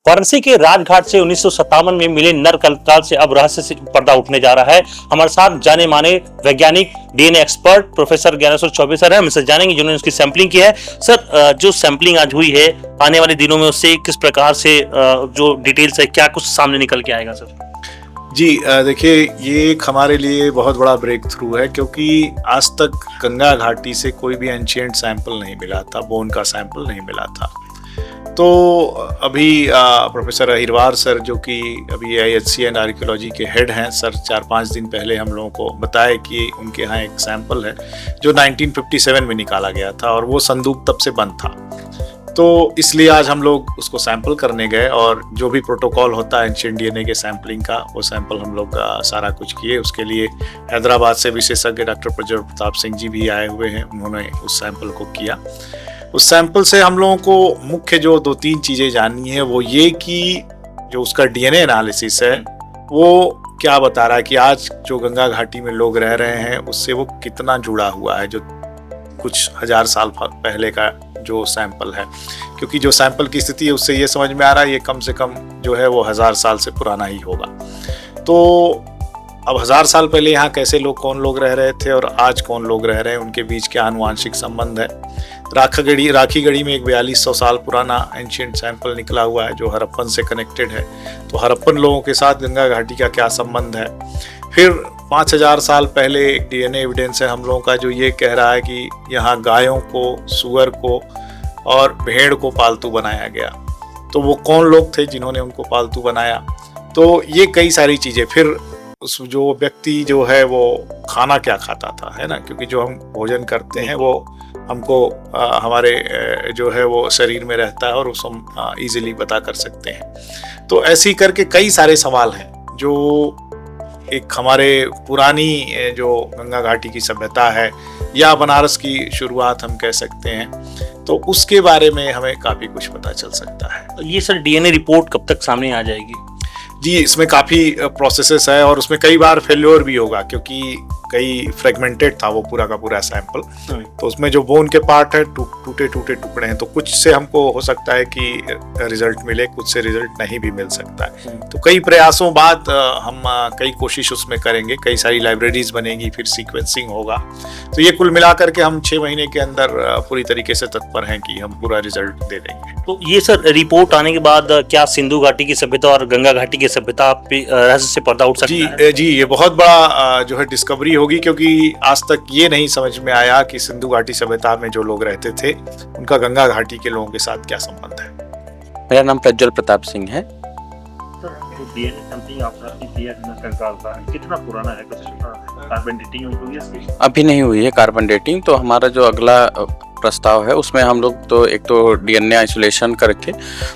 वाराणसी के राजघाट से 1957 में मिले नर कंकाल से अब रहस्य से पर्दा उठने जा रहा है। हमारे साथ जाने माने वैज्ञानिक DNA expert professor Dnyaneshwar Choubey sir हैं। हम इससे जानेंगे जिन्होंने उसकी सैंपलिंग की है। सर, जो सैंपलिंग आज हुई है, आने वाले दिनों में उससे किस प्रकार से जो डिटेल्स है, क्या कुछ सामने निकल के आएगा सर? जी देखिए, ये एक हमारे लिए बहुत बड़ा ब्रेक थ्रू है, क्योंकि आज तक गंगा घाटी से कोई भी एंशिएंट सैंपल नहीं मिला था, बोन का सैंपल नहीं मिला था। तो अभी प्रोफेसर अहिरवार सर, जो कि अभी IHCN आर्कियोलॉजी के हेड हैं, सर 4-5 दिन पहले हम लोगों को बताए कि उनके यहाँ एक सैंपल है जो 1957 में निकाला गया था और वो संदूक तब से बंद था। तो इसलिए आज हम लोग उसको सैंपल करने गए और जो भी प्रोटोकॉल होता है एंशिएंट डीएनए के सैंपलिंग का, वो सैंपल हम लोग सारा कुछ किए। उसके लिए हैदराबाद से विशेषज्ञ डॉक्टर प्रज्वल प्रताप सिंह जी भी आए हुए हैं, उन्होंने उस सैंपल को किया। उस सैंपल से हम लोगों को मुख्य जो 2-3 चीज़ें जाननी है वो ये कि जो उसका डीएनए एनालिसिस है वो क्या बता रहा है कि आज जो गंगा घाटी में लोग रह रहे हैं उससे वो कितना जुड़ा हुआ है, जो कुछ हजार साल पहले का जो सैंपल है। क्योंकि जो सैंपल की स्थिति है उससे ये समझ में आ रहा है ये कम से कम जो है वो 1000 साल से पुराना ही होगा। तो अब 1000 साल पहले यहाँ कैसे लोग, कौन लोग रह रहे थे और आज कौन लोग रह रहे हैं, उनके बीच क्या आनुवांशिक संबंध है। राखीगढ़ी में एक 4200 साल पुराना एंशिएंट सैंपल निकला हुआ है जो हड़प्पन से कनेक्टेड है। तो हड़प्पन लोगों के साथ गंगा घाटी का क्या संबंध है। फिर 5000 साल पहले एक डीएनए एविडेंस है हम लोगों का जो ये कह रहा है कि यहाँ गायों को, सुअर को और भेड़ को पालतू बनाया गया। तो वो कौन लोग थे जिन्होंने उनको पालतू बनाया। तो ये कई सारी चीज़ें। फिर उस जो व्यक्ति जो है वो खाना क्या खाता था, है ना, क्योंकि जो हम भोजन करते हैं वो हमको हमारे जो है वो शरीर में रहता है और उसको हम ईजिली पता कर सकते हैं। तो ऐसे ही करके कई सारे सवाल हैं जो एक हमारे पुरानी जो गंगा घाटी की सभ्यता है या बनारस की शुरुआत हम कह सकते हैं, तो उसके बारे में हमें काफ़ी कुछ पता चल सकता है। ये सर डीएनए रिपोर्ट कब तक सामने आ जाएगी? जी, इसमें काफ़ी प्रोसेसेस है और उसमें कई बार फेल्योर भी होगा, क्योंकि कई फ्रेगमेंटेड था वो पूरा का पूरा सैंपल। तो उसमें जो बोन के पार्ट है टूटे टुकड़े हैं, तो कुछ से हमको हो सकता है कि रिजल्ट मिले, कुछ से रिजल्ट नहीं भी मिल सकता है। तो कई प्रयासों बाद हम कई कोशिश उसमें करेंगे, कई सारी लाइब्रेरीज बनेगी, फिर सीक्वेंसिंग होगा। तो ये कुल मिलाकर के हम 6 महीने के अंदर पूरी तरीके से तत्पर हैं कि हम पूरा रिजल्ट दे देंगे। तो ये सर रिपोर्ट आने के बाद क्या सिंधु घाटी की सभ्यता और गंगा घाटी की सभ्यता पे रहस्य से पर्दा उठ सकता है? जी, ये बहुत बड़ा जो है डिस्कवरी होगी, क्योंकि आज तक ये नहीं समझ में आया कि सिंधु घाटी सभ्यता में जो लोग रहते थे उनका गंगा घाटी के लोगों के साथ क्या संबंध है। मेरा नाम प्रज्वल प्रताप सिंह है। कितना पुराना है? कार्बन डेटिंग हुई है इसकी? अभी नहीं हुई है कार्बन डेटिंग। तो हमारा जो अगला प्रस्ताव है उसमें हम लोग तो एक तो डीएनए आइसोलेशन करके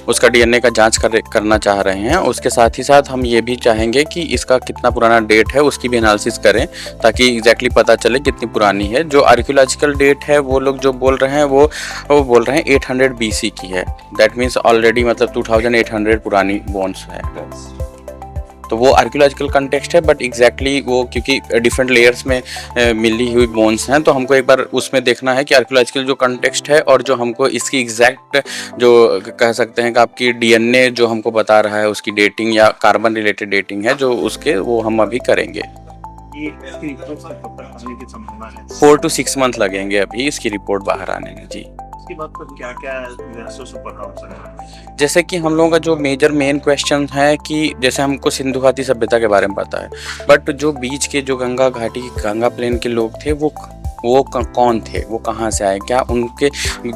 उसका डीएनए का जांच करना चाह रहे हैं। उसके साथ ही साथ हम ये भी चाहेंगे कि इसका कितना पुराना डेट है उसकी भी एनालिसिस करें, ताकि एग्जैक्टली पता चले कितनी पुरानी है। जो आर्कियोलॉजिकल डेट है वो लोग जो बोल रहे हैं वो बोल रहे हैं 800 BC की है। दैट मीन्स ऑलरेडी मतलब 2800 पुरानी बोन्स है। तो वो आर्कियोलॉजिकल कंटेक्स्ट है, बट एग्जैक्टली वो क्योंकि डिफरेंट लेयर्स में मिली हुई बोन्स हैं, तो हमको एक बार उसमें देखना है कि आर्कियोलॉजिकल जो कंटेक्स्ट है और जो हमको इसकी एग्जैक्ट जो कह सकते हैं कि आपकी डीएनए जो हमको बता रहा है उसकी डेटिंग या कार्बन रिलेटेड डेटिंग है जो उसके, वो हम अभी करेंगे। 4 to 6 मंथ लगेंगे अभी इसकी रिपोर्ट बाहर आने में। जी, बात पर क्या-क्या रहस्य से पर्दा उठ सकता है? जैसे कि हम लोगों का जो मेन क्वेश्चन है कि जैसे हमको सिंधु घाटी सभ्यता के बारे में पता है, बट जो बीच के जो गंगा घाटी गंगा प्लेन के लोग थे वो कौन थे, वो कहाँ से आए, क्या उनके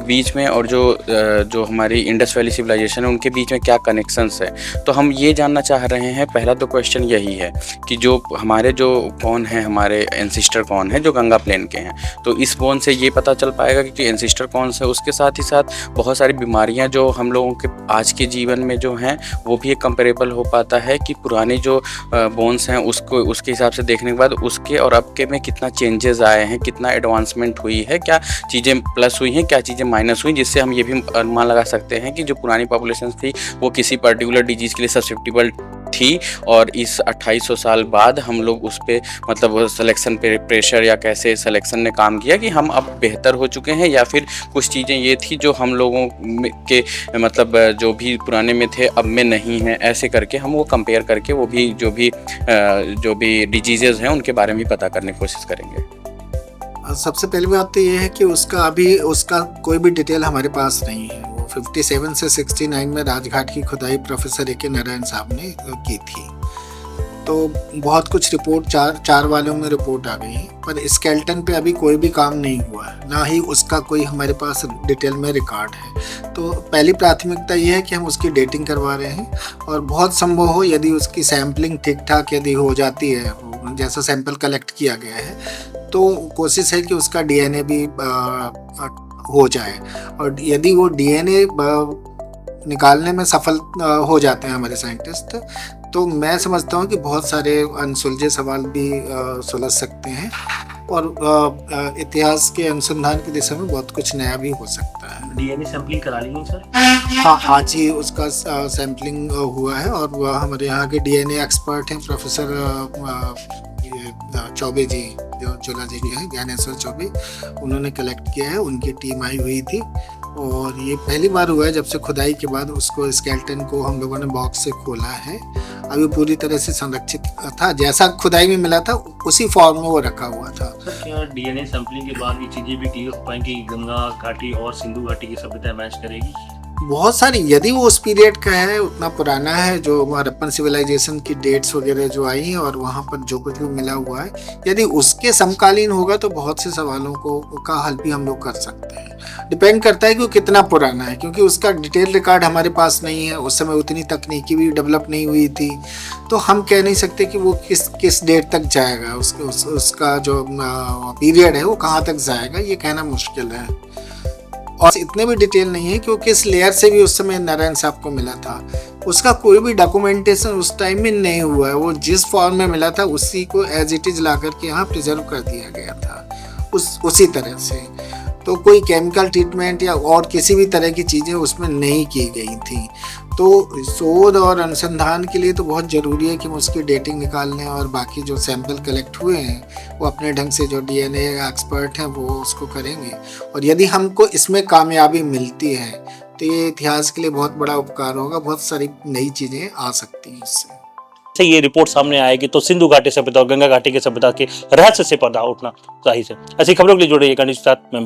बीच में और जो हमारी इंडस वैली सिविलाइजेशन है उनके बीच में क्या कनेक्शंस है। तो हम ये जानना चाह रहे हैं। पहला तो क्वेश्चन यही है कि जो हमारे जो कौन है, हमारे एंसिस्टर कौन है जो गंगा प्लेन के हैं। तो इस बोन से ये पता चल पाएगा कि एंसिस्टर कौन से। उसके साथ ही साथ बहुत सारी बीमारियां जो हम लोगों के आज के जीवन में जो हैं वो भी एक कंपेरेबल हो पाता है कि पुरानी जो बोन्स हैं उसके हिसाब से देखने के बाद उसके और अब के में कितना चेंजेस आए हैं, कितना एडवांसमेंट हुई है, क्या चीज़ें प्लस हुई हैं, क्या चीज़ें माइनस हुई, जिससे हम ये भी अनुमान लगा सकते हैं कि जो पुरानी पॉपुलेशन थी वो किसी पर्टिकुलर डिजीज़ के लिए सब्सिप्टिबल थी और इस 2800 साल बाद हम लोग उस पे मतलब सिलेक्शन पे प्रेशर या कैसे सिलेक्शन ने काम किया कि हम अब बेहतर हो चुके हैं, या फिर कुछ चीज़ें ये थी जो हम लोगों के मतलब जो भी पुराने में थे अब में नहीं है, ऐसे करके हम वो कंपेयर करके वो भी जो भी डिजीज़ेज़ हैं उनके बारे में भी पता करने की कोशिश करेंगे। सबसे पहली बात तो ये है कि उसका कोई भी डिटेल हमारे पास नहीं है। वो 57 से 69 में राजघाट की खुदाई प्रोफेसर ए के नारायण साहब ने की थी। तो बहुत कुछ रिपोर्ट चार वालों में रिपोर्ट आ गई है, पर स्केल्टन पे अभी कोई भी काम नहीं हुआ है, ना ही उसका कोई हमारे पास डिटेल में रिकॉर्ड है। तो पहली प्राथमिकता ये है कि हम उसकी डेटिंग करवा रहे हैं, और बहुत संभव हो यदि उसकी सैम्पलिंग ठीक ठाक यदि हो जाती है, जैसा सैंपल कलेक्ट किया गया है, तो कोशिश है कि उसका डीएनए भी हो जाए। और यदि वो डीएनए निकालने में सफल हो जाते हैं हमारे साइंटिस्ट, तो मैं समझता हूँ कि बहुत सारे अनसुलझे सवाल भी सुलझ सकते हैं, और इतिहास के अनुसंधान की दिशा में बहुत कुछ नया भी हो सकता है। डीएनए सैंपलिंग करा ली है सर? हाँ, आज ही उसका सैंपलिंग हुआ है, और वह हमारे यहाँ के डीएनए एक्सपर्ट हैं प्रोफेसर चौबे जी, जो जूलॉजी के हैं, ज्ञानेश्वर चौबे, उन्होंने कलेक्ट किया है। उनकी टीम आई हुई थी, और ये पहली बार हुआ है जब से खुदाई के बाद उसको स्केल्टन को हम लोगों ने बॉक्स से खोला है। अभी पूरी तरह से संरक्षित था, जैसा खुदाई में मिला था उसी फॉर्म में वो रखा हुआ था। सर क्या डीएनए सैंपलिंग के बाद ये चीजें भी क्लियर हो पाएंगी कि गंगा घाटी और सिंधु घाटी की सभ्यता मैच करेगी? बहुत सारी, यदि वो उस पीरियड का है, उतना पुराना है, जो हड़प्पन सिविलाइजेशन की डेट्स वगैरह जो आई हैं और वहाँ पर जो कुछ भी मिला हुआ है, यदि उसके समकालीन होगा तो बहुत से सवालों का हल भी हम लोग कर सकते हैं। डिपेंड करता है कि वो कितना पुराना है, क्योंकि उसका डिटेल रिकॉर्ड हमारे पास नहीं है। उस समय उतनी तकनीकी भी डेवलप नहीं हुई थी, तो हम कह नहीं सकते कि वो किस डेट तक जाएगा, उसका जो पीरियड है वो कहाँ तक जाएगा, ये कहना मुश्किल है। और इतने भी डिटेल नहीं है कि वो किस लेयर से भी उस समय नारायण साहब को मिला था, उसका कोई भी डॉक्यूमेंटेशन उस टाइम में नहीं हुआ है। वो जिस फॉर्म में मिला था उसी को एज इट इज ला करके यहाँ प्रिजर्व कर दिया गया था उसी तरह से। तो कोई केमिकल ट्रीटमेंट या और किसी भी तरह की चीज़ें उसमें नहीं की गई थी। तो शोध और अनुसंधान के लिए तो बहुत ज़रूरी है कि हम उसकी डेटिंग निकाल लें, और बाकी जो सैंपल कलेक्ट हुए हैं वो अपने ढंग से जो डीएनए एक्सपर्ट हैं वो उसको करेंगे। और यदि हमको इसमें कामयाबी मिलती है तो ये इतिहास के लिए बहुत बड़ा उपकार होगा, बहुत सारी नई चीज़ें आ सकती हैं इससे। से ये रिपोर्ट सामने आएगी तो सिंधु घाटी सभ्यता और गंगा घाटी की सभ्यता के रहस्य से पर्दा उठना जाहिर है। ऐसी खबरों के लिए जुड़े कंडीशन के साथ मैं